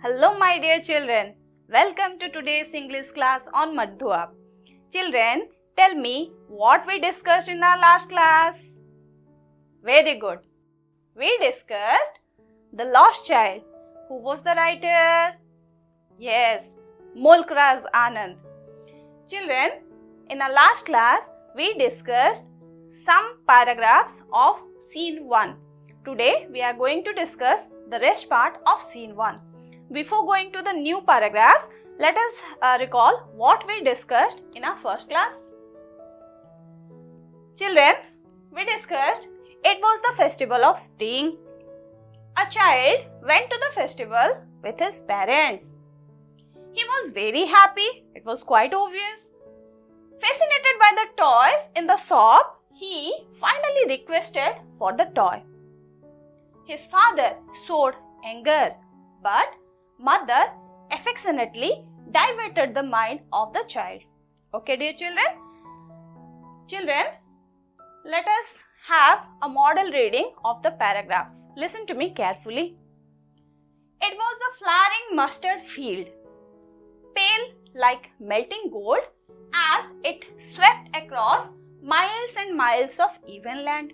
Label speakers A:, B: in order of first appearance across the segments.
A: Hello my dear children. Welcome to today's English class on Madhu App. Children, tell me what we discussed in our last class. Very good. We discussed The Lost Child. Who was the writer? Yes, Mulk Raz Anand. Children, in our last class, we discussed some paragraphs of scene 1. Today, we are going to discuss the rest part of scene 1. Before going to the new paragraphs, let us recall what we discussed in our first class. Children, we discussed it was the festival of spring. A child went to the festival with his parents. He was very happy, it was quite obvious. Fascinated by the toys in the shop, he finally requested for the toy. His father showed anger, but mother affectionately diverted the mind of the child. Okay, dear children? Children, let us have a model reading of the paragraphs. Listen to me carefully. It was a flowering mustard field, pale like melting gold as it swept across miles and miles of even land.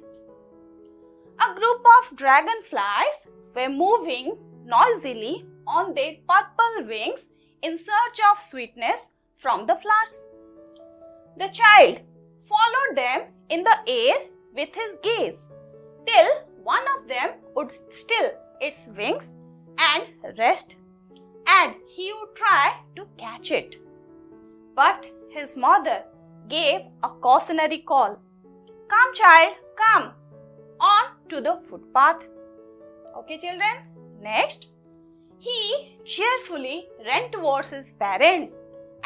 A: A group of dragonflies were moving noisily on their purple wings in search of sweetness from the flowers. The child followed them in the air with his gaze till one of them would still its wings and rest, and he would try to catch it. But his mother gave a cautionary call. "Come, child, come on to the footpath." Okay, children? Next, he cheerfully ran towards his parents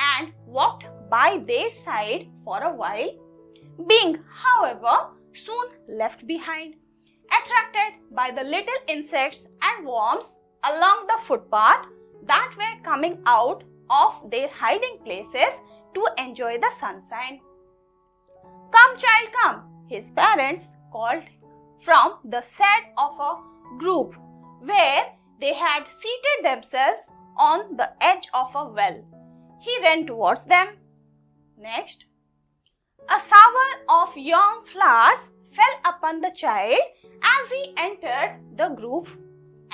A: and walked by their side for a while, being, however, soon left behind, attracted by the little insects and worms along the footpath that were coming out of their hiding places to enjoy the sunshine. "Come, child, come," his parents called from the side of a group where they had seated themselves on the edge of a well. He ran towards them. Next, a shower of young flowers fell upon the child as he entered the grove,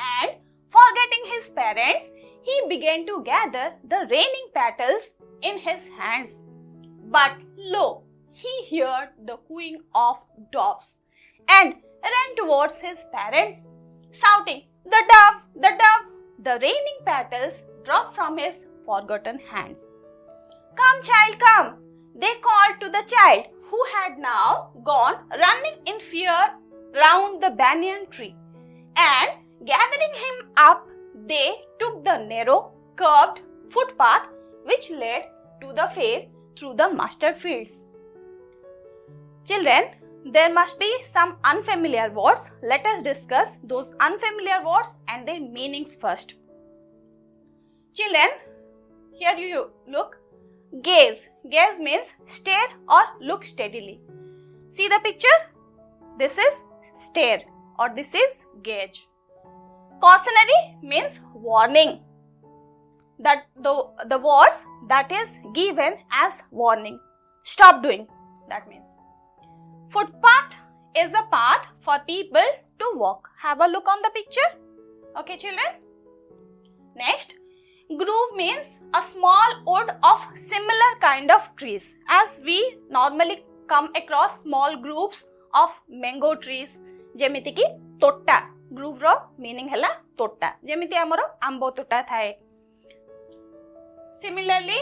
A: and forgetting his parents, he began to gather the raining petals in his hands. But lo, he heard the cooing of doves and ran towards his parents, shouting, "The dove, the dove!" The raining petals dropped from his forgotten hands. "Come, child, come!" they called to the child, who had now gone running in fear round the banyan tree. And gathering him up, they took the narrow, curved footpath which led to the fair through the mustard fields. Children, there must be some unfamiliar words. Let us discuss those unfamiliar words and their meanings first. Children, here you look. Gaze. Gaze means stare or look steadily. See the picture? This is stare or this is gaze. Cautionary means warning. That the words that is given as warning. Stop doing. That means. Footpath is a path for people to walk. Have a look on the picture. Okay, children? Next, grove means a small wood of similar kind of trees. As we normally come across small groups of mango trees. जेमिति की तोटा. Group रो meaning हैला तोटा. जेमिति हमरो आंबो तोटा थाए. Similarly,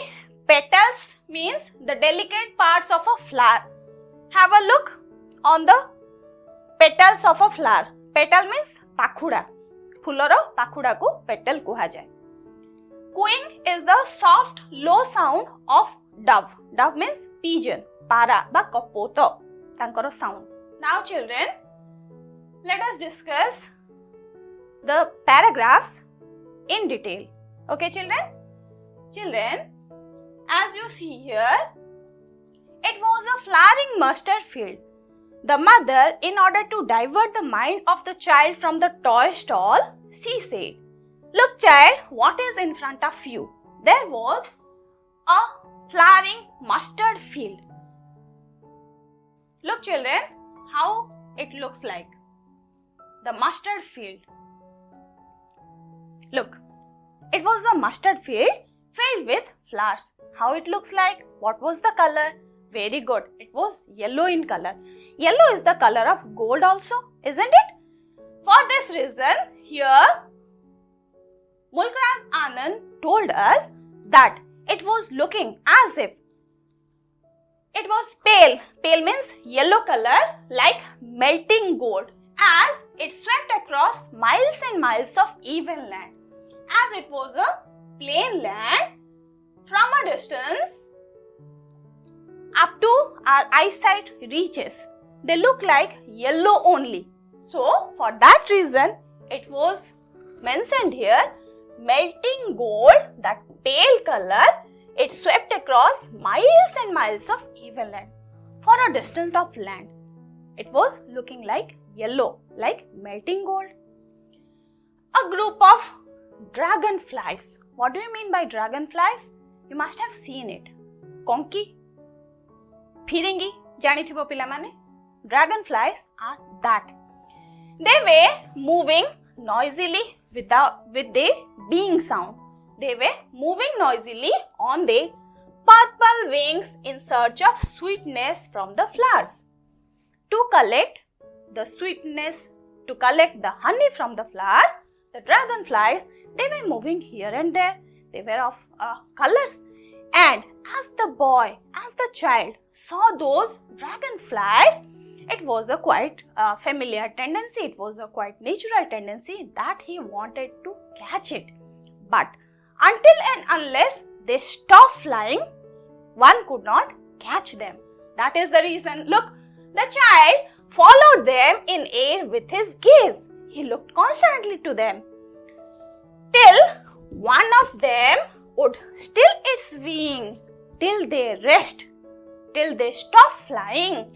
A: petals means the delicate parts of a flower. Have a look on the petals of a flower. Petal means pakhuda. Phuloro pakhuda को petal कुहा जाए. Cooing is the soft, low sound of dove. Dove means pigeon. Para ba kapoto. Tankoro sound. Now, children, let us discuss the paragraphs in detail. Okay, children? Children, as you see here, it was a flowering mustard field. The mother, in order to divert the mind of the child from the toy stall, she said, Look child, what is in front of you? There was a flowering mustard field. Look children, how it looks like. The mustard field. Look, it was a mustard field filled with flowers. How it looks like? What was the color? Very good. It was yellow in color. Yellow is the color of gold also, isn't it? For this reason, here Mulkraj Anand told us that it was looking as if it was pale. Pale means yellow color, like melting gold, as it swept across miles and miles of even land. As it was a plain land, from a distance up to our eyesight reaches, they look like yellow only. So, for that reason, it was mentioned here, melting gold, that pale color, it swept across miles and miles of even land. For a distance of land, it was looking like yellow, like melting gold. A group of dragonflies. What do you mean by dragonflies? You must have seen it. Conky, Phiringi, janithibo pilamane. Dragonflies are that. They were moving noisily with the being sound. They were moving noisily on their purple wings in search of sweetness from the flowers. To collect the sweetness, to collect the honey from the flowers, the dragonflies, they were moving here and there. They were of colors. And as the child saw those dragonflies, it was a quite familiar tendency. It was a quite natural tendency that he wanted to catch it. But until and unless they stopped flying, one could not catch them. That is the reason. Look, the child followed them in air with his gaze. He looked constantly to them till one of them would still its wing till they rest, till they stop flying.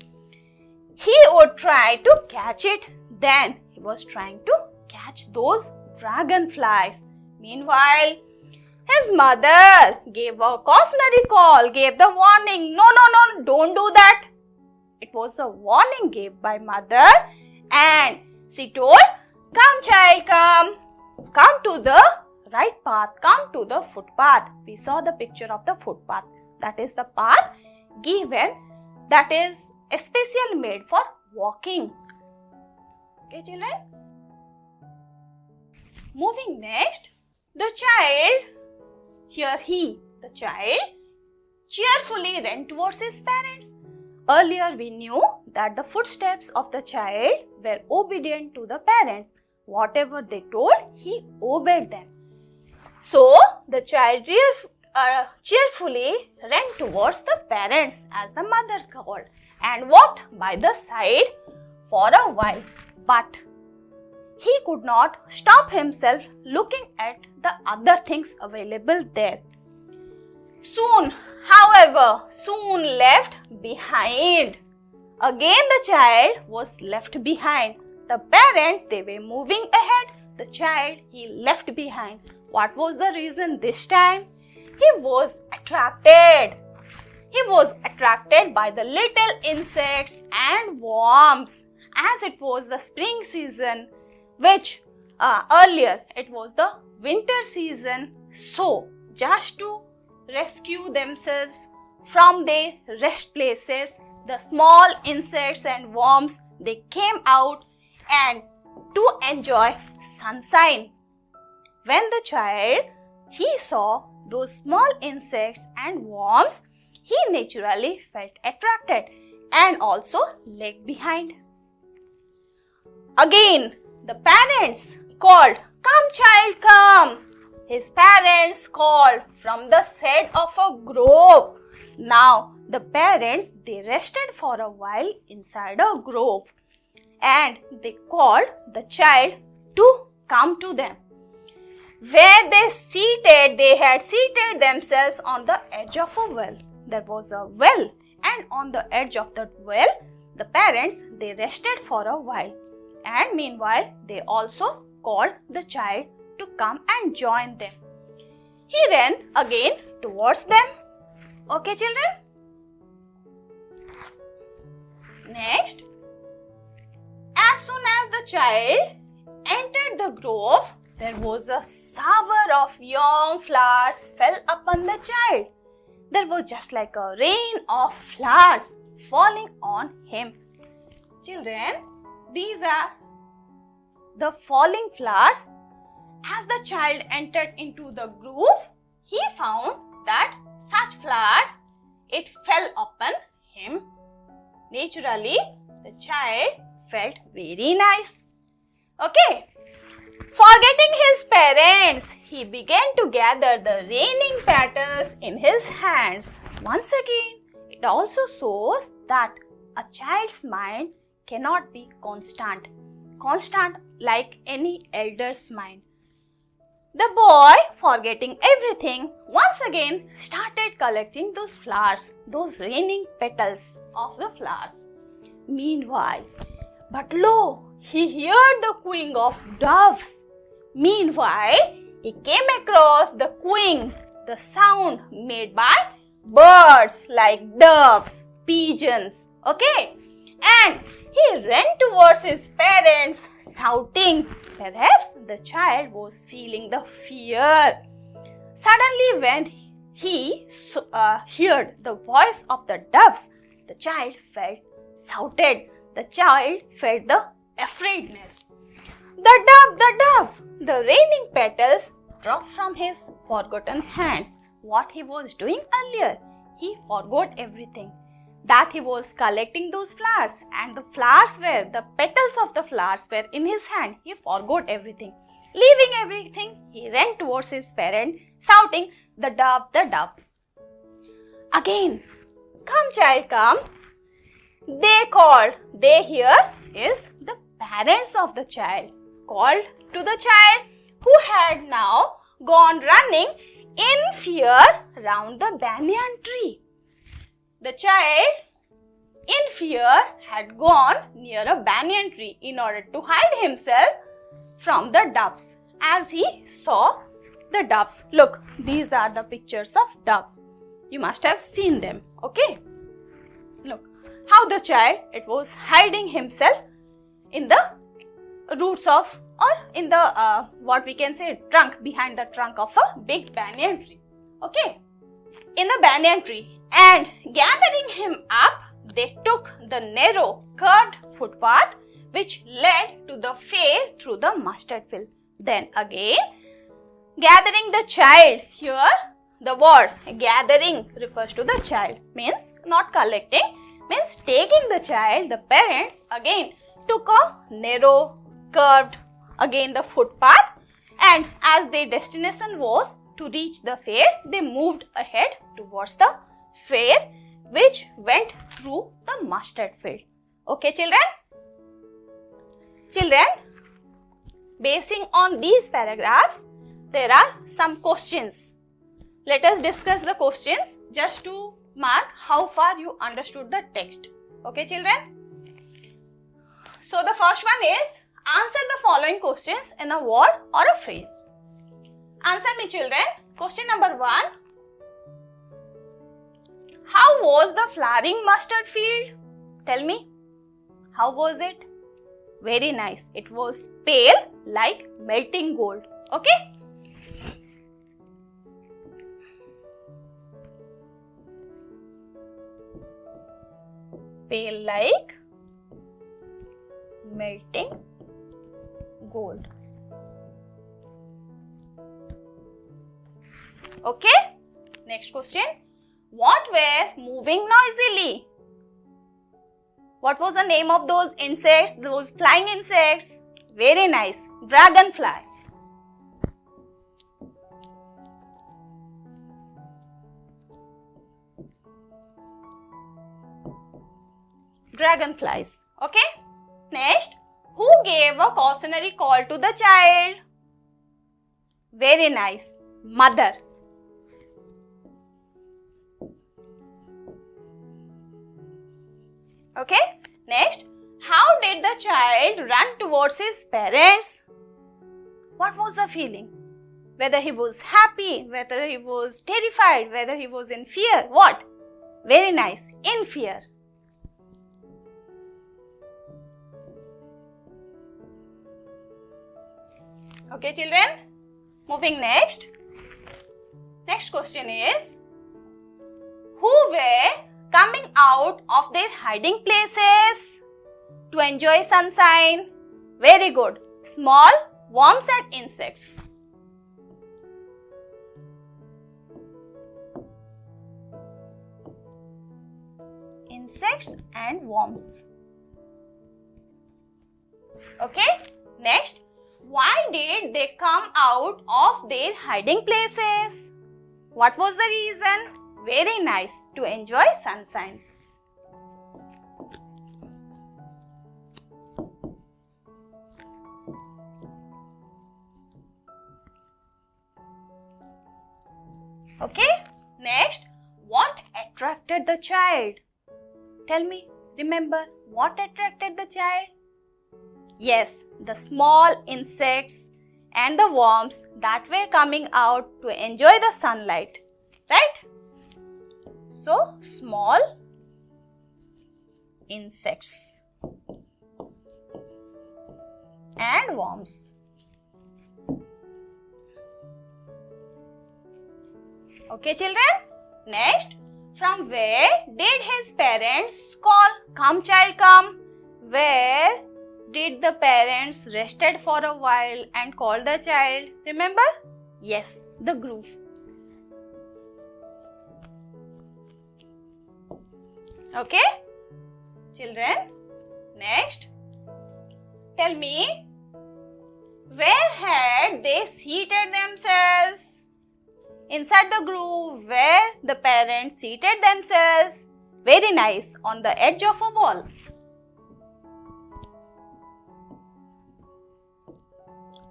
A: He would try to catch it. Then he was trying to catch those dragonflies. Meanwhile, his mother gave a cautionary call, gave the warning, no, don't do that. It was a warning given by mother, and she told, come child, come to the right path, come to the footpath. We saw the picture of the footpath. That is the path given, that is especially made for walking. Okay children? Moving next, the child, the child cheerfully ran towards his parents. Earlier we knew that the footsteps of the child were obedient to the parents. Whatever they told, he obeyed them. So, the child cheerfully ran towards the parents as the mother called and walked by the side for a while. But he could not stop himself looking at the other things available there. Soon left behind. Again the child was left behind. The parents, they were moving ahead. The child, he left behind. What was the reason this time? He was attracted. He was attracted by the little insects and worms, as it was the spring season, which earlier it was the winter season. So, just to rescue themselves from their rest places, the small insects and worms, they came out and to enjoy sunshine. When the child, he saw those small insects and worms, he naturally felt attracted and also lagged behind. Again, the parents called, come child, come. His parents called from the shade of a grove. Now, the parents, they rested for a while inside a grove and they called the child to come to them. Where they had seated themselves on the edge of a well. There was a well, and on the edge of that well, the parents, they rested for a while. And meanwhile, they also called the child to come and join them. He ran again towards them. Okay, children? Next, as soon as the child entered the grove, there was a shower of young flowers fell upon the child. There was just like a rain of flowers falling on him. Children, these are the falling flowers. As the child entered into the grove, he found that such flowers, it fell upon him. Naturally, the child felt very nice. Okay. Forgetting his parents, he began to gather the raining petals in his hands. Once again, it also shows that a child's mind cannot be constant like any elder's mind. The boy, forgetting everything, once again started collecting those flowers, those raining petals of the flowers. Meanwhile, but lo, he heard the cooing of doves. Meanwhile, he came across the cooing, the sound made by birds like doves, pigeons. Okay? And he ran towards his parents, shouting. Perhaps the child was feeling the fear. Suddenly, when he heard the voice of the doves, the child felt shouted. The child felt the afraidness. The dove, the raining petals dropped from his forgotten hands. What he was doing earlier, he forgot everything. That he was collecting those flowers, and the petals of the flowers were in his hand. He forgot everything. Leaving everything, he ran towards his parent, shouting, "The dove, the dove." Again, "Come, child, come." They called. They here is the parents of the child. Called to the child who had now gone running in fear round the banyan tree. The child, in fear, had gone near a banyan tree in order to hide himself from the doves. As he saw the doves, look, these are the pictures of doves. You must have seen them, okay? Look, how the child, it was hiding himself in the roots of, or in the, what we can say, trunk, behind the trunk of a big banyan tree, okay? In the banyan tree, and gathering him up, they took the narrow curved footpath which led to the fair through the mustard field. Then again, gathering the child, here the word gathering refers to the child, means not collecting, means taking the child, the parents again took a narrow curved again the footpath, and as their destination was to reach the fair, they moved ahead towards the fair which went through the mustard field. Okay, children? Children, basing on these paragraphs, there are some questions. Let us discuss the questions just to mark how far you understood the text. Okay, children? So, the first one is, answer the following questions in a word or a phrase. Answer me, children. Question number 1. How was the flowering mustard field? Tell me. How was it? Very nice. It was pale like melting gold. Okay? Pale like melting gold. Okay? Next question. What were moving noisily? What was the name of those insects, those flying insects? Very nice. Dragonfly. Dragonflies. Okay? Next, who gave a cautionary call to the child? Very nice. Mother. Okay? Next, how did the child run towards his parents? What was the feeling? Whether he was happy, whether he was terrified, whether he was in fear. What? Very nice. In fear. Okay, children. Moving next. Next question is, who were coming out of their hiding places to enjoy sunshine? Very good. Small worms and insects. Insects and worms. Okay. Next. Why did they come out of their hiding places? What was the reason? Very nice. To enjoy sunshine. Okay. Next, what attracted the child? Tell me, remember, what attracted the child? Yes, the small insects and the worms that were coming out to enjoy the sunlight. Right? So, small insects and worms. Okay, children? Next, from where did his parents call? Come, child, come. Where did the parents rested for a while and called the child? Remember? Yes, the grove. Okay? Children, next, tell me, where had they seated themselves? Inside the groove, where the parents seated themselves. Very nice, on the edge of a wall.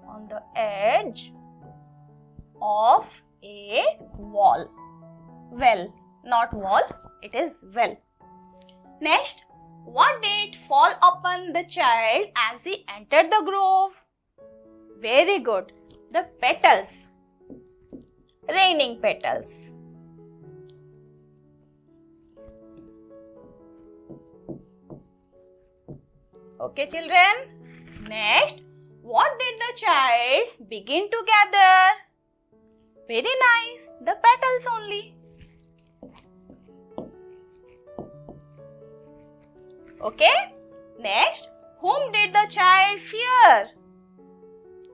A: On the edge of a wall. Well, not wall, it is well. Next, what did fall upon the child as he entered the grove? Very good, the petals. Raining petals. Okay, children. Next, what did the child begin to gather? Very nice, the petals only. Okay. Next, whom did the child fear?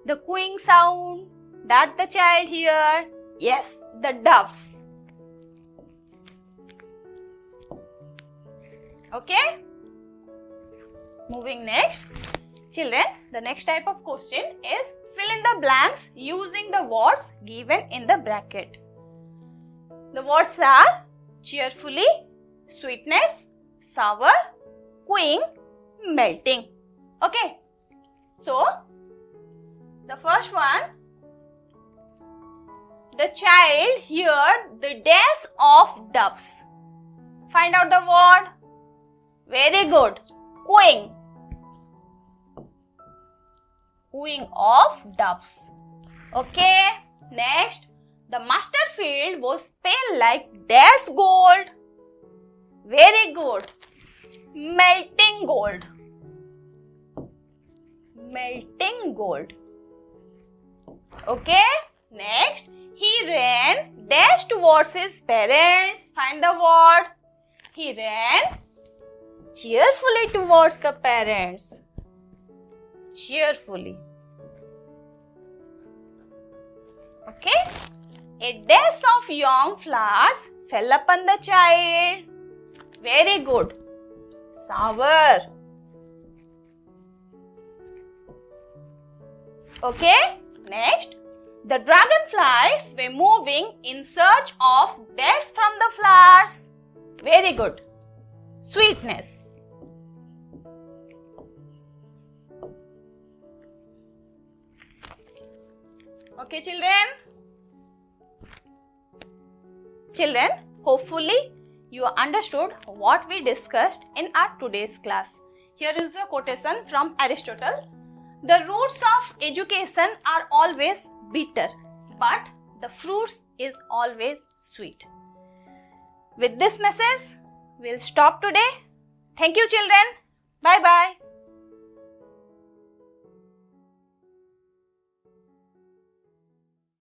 A: The cooing sound that the child heard. Yes, the doves. Okay. Moving next. Children, the next type of question is fill in the blanks using the words given in the bracket. The words are cheerfully, sweetness, sour, cooing, melting. Okay. So, the first one, the child heard the dash of doves. Find out the word. Very good. Cooing. Cooing of doves. Okay. Next, the mustard field was pale like dash gold. Very good. Melting gold. Melting gold. Okay. Next, he ran dash towards his parents. Find the word. He ran cheerfully towards the parents. Cheerfully. Okay. A dash of young flowers fell upon the child. Very good. Sour. Okay. Next, the dragonflies were moving in search of dash from the flowers. Very good. Sweetness. Okay, children? Children, hopefully you understood what we discussed in our today's class. Here is a quotation from Aristotle. The roots of education are always bitter, but the fruits is always sweet. With this message, we'll stop today. Thank you, children. Bye bye.